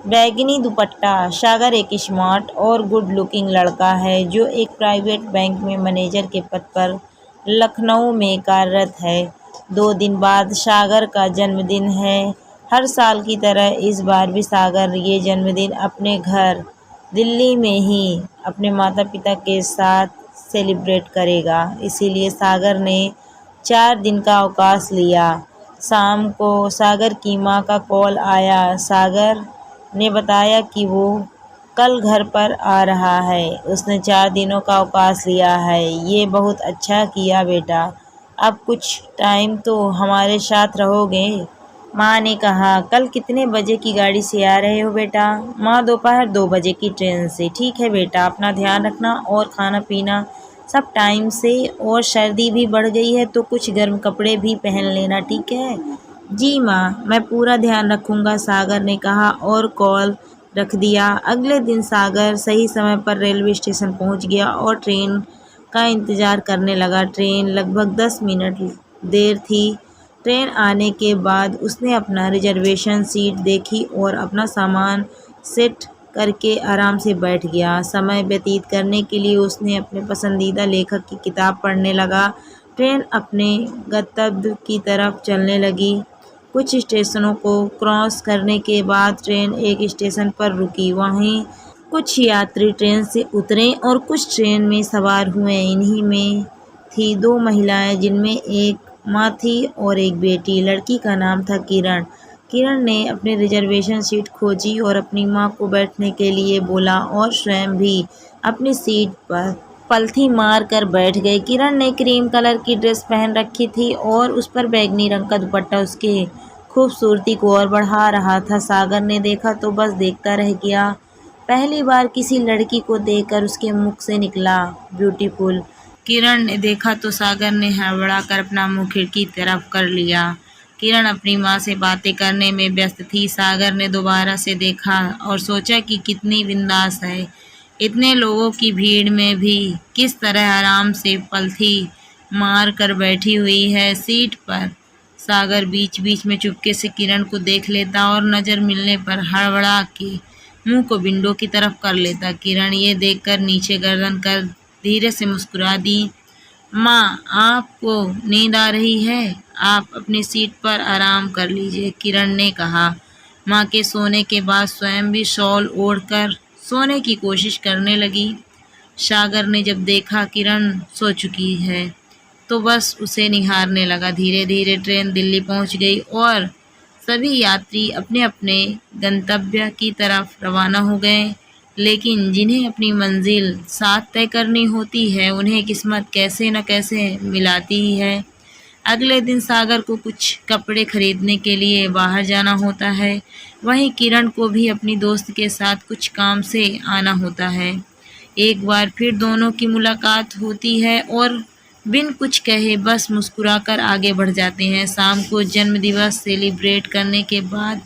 बैगनी दुपट्टा। सागर एक स्मार्ट और गुड लुकिंग लड़का है जो एक प्राइवेट बैंक में मैनेजर के पद पर लखनऊ में कार्यरत है। 2 दिन बाद सागर का जन्मदिन है। हर साल की तरह इस बार भी सागर ये जन्मदिन अपने घर दिल्ली में ही अपने माता पिता के साथ सेलिब्रेट करेगा। इसीलिए सागर ने 4 दिन का अवकाश लिया। शाम को सागर की माँ का कॉल आया। सागर ने बताया कि वो कल घर पर आ रहा है। उसने 4 दिनों का अवकाश लिया है। ये बहुत अच्छा किया बेटा। अब कुछ टाइम तो हमारे साथ रहोगे। माँ ने कहा, कल कितने बजे की गाड़ी से आ रहे हो बेटा? माँ, दोपहर 2 बजे की ट्रेन से। ठीक है बेटा, अपना ध्यान रखना और खाना पीना सब टाइम से। और सर्दी भी बढ़ गई है तो कुछ गर्म कपड़े भी पहन लेना, ठीक है? जी माँ, मैं पूरा ध्यान रखूँगा, सागर ने कहा और कॉल रख दिया। अगले दिन सागर सही समय पर रेलवे स्टेशन पहुँच गया और ट्रेन का इंतज़ार करने लगा। ट्रेन लगभग 10 मिनट देर थी। ट्रेन आने के बाद उसने अपना रिजर्वेशन सीट देखी और अपना सामान सेट करके आराम से बैठ गया। समय व्यतीत करने के लिए उसने अपने पसंदीदा लेखक की किताब पढ़ने लगा। ट्रेन अपने गंतव्य की तरफ चलने लगी। कुछ स्टेशनों को क्रॉस करने के बाद ट्रेन एक स्टेशन पर रुकी। वहीं कुछ यात्री ट्रेन से उतरे और कुछ ट्रेन में सवार हुए। इन्हीं में थी 2 महिलाएं जिनमें एक माँ थी और एक बेटी। लड़की का नाम था किरण। किरण ने अपनी रिजर्वेशन सीट खोजी और अपनी माँ को बैठने के लिए बोला और स्वयं भी अपनी सीट पर पलथी मार कर बैठ गई। किरण ने क्रीम कलर की ड्रेस पहन रखी थी और उस पर बैंगनी रंग का दुपट्टा उसके खूबसूरती को और बढ़ा रहा था। सागर ने देखा तो बस देखता रह गया। पहली बार किसी लड़की को देखकर उसके मुख से निकला, ब्यूटीफुल। किरण ने देखा तो सागर ने हड़बड़ाकर अपना मुंह खिड़की तरफ कर लिया। किरण अपनी माँ से बातें करने में व्यस्त थी। सागर ने दोबारा से देखा और सोचा कि कितनी बिंदास है। इतने लोगों की भीड़ में भी किस तरह आराम से पलथी मार कर बैठी हुई है सीट पर। सागर बीच बीच में चुपके से किरण को देख लेता और नज़र मिलने पर हड़बड़ा के मुंह को विंडो की तरफ कर लेता। किरण ये देखकर नीचे गर्दन कर धीरे से मुस्कुरा दी। माँ, आपको नींद आ रही है? आप अपनी सीट पर आराम कर लीजिए, किरण ने कहा। माँ के सोने के बाद स्वयं भी शॉल ओढ़कर सोने की कोशिश करने लगी। सागर ने जब देखा किरण सो चुकी है तो बस उसे निहारने लगा। धीरे धीरे ट्रेन दिल्ली पहुंच गई और सभी यात्री अपने अपने गंतव्य की तरफ रवाना हो गए। लेकिन जिन्हें अपनी मंजिल साथ तय करनी होती है उन्हें किस्मत कैसे न कैसे मिलाती ही है। अगले दिन सागर को कुछ कपड़े खरीदने के लिए बाहर जाना होता है। वहीं किरण को भी अपनी दोस्त के साथ कुछ काम से आना होता है। एक बार फिर दोनों की मुलाकात होती है और बिन कुछ कहे बस मुस्कुराकर आगे बढ़ जाते हैं। शाम को जन्मदिवस सेलिब्रेट करने के बाद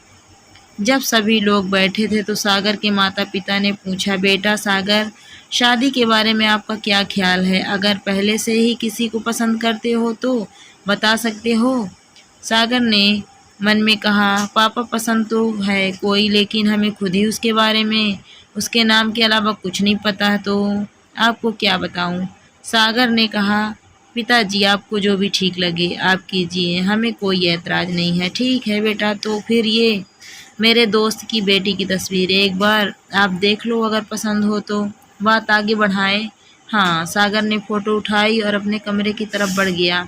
जब सभी लोग बैठे थे तो सागर के माता पिता ने पूछा, बेटा सागर, शादी के बारे में आपका क्या ख्याल है? अगर पहले से ही किसी को पसंद करते हो तो बता सकते हो। सागर ने मन में कहा, पापा पसंद तो है कोई, लेकिन हमें खुद ही उसके बारे में, उसके नाम के अलावा कुछ नहीं पता है, तो आपको क्या बताऊं। सागर ने कहा, पिताजी आपको जो भी ठीक लगे आप कीजिए, हमें कोई ऐतराज़ नहीं है। ठीक है बेटा, तो फिर ये मेरे दोस्त की बेटी की तस्वीर है, एक बार आप देख लो, अगर पसंद हो तो बात आगे बढ़ाएं। हाँ, सागर ने फ़ोटो उठाई और अपने कमरे की तरफ बढ़ गया।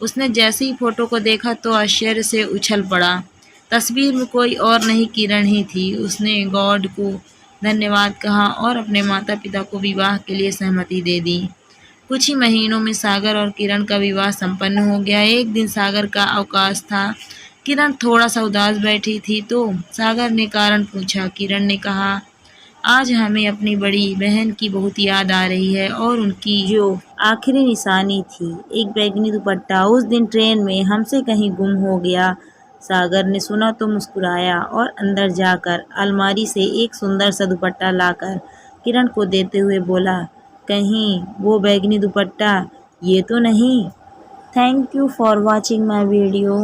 उसने जैसे ही फ़ोटो को देखा तो आश्चर्य से उछल पड़ा। तस्वीर में कोई और नहीं, किरण ही थी। उसने गॉड को धन्यवाद कहा और अपने माता पिता को विवाह के लिए सहमति दे दी। कुछ ही महीनों में सागर और किरण का विवाह संपन्न हो गया। एक दिन सागर का अवकाश था। किरण थोड़ा सा उदास बैठी थी तो सागर ने कारण पूछा। किरण ने कहा, आज हमें अपनी बड़ी बहन की बहुत याद आ रही है और उनकी जो आखिरी निशानी थी, एक बैगनी दुपट्टा, उस दिन ट्रेन में हमसे कहीं गुम हो गया। सागर ने सुना तो मुस्कुराया और अंदर जाकर अलमारी से एक सुंदर सा दुपट्टा लाकर किरण को देते हुए बोला, कहीं वो बैगनी दुपट्टा ये तो नहीं। Thank you for watching my video.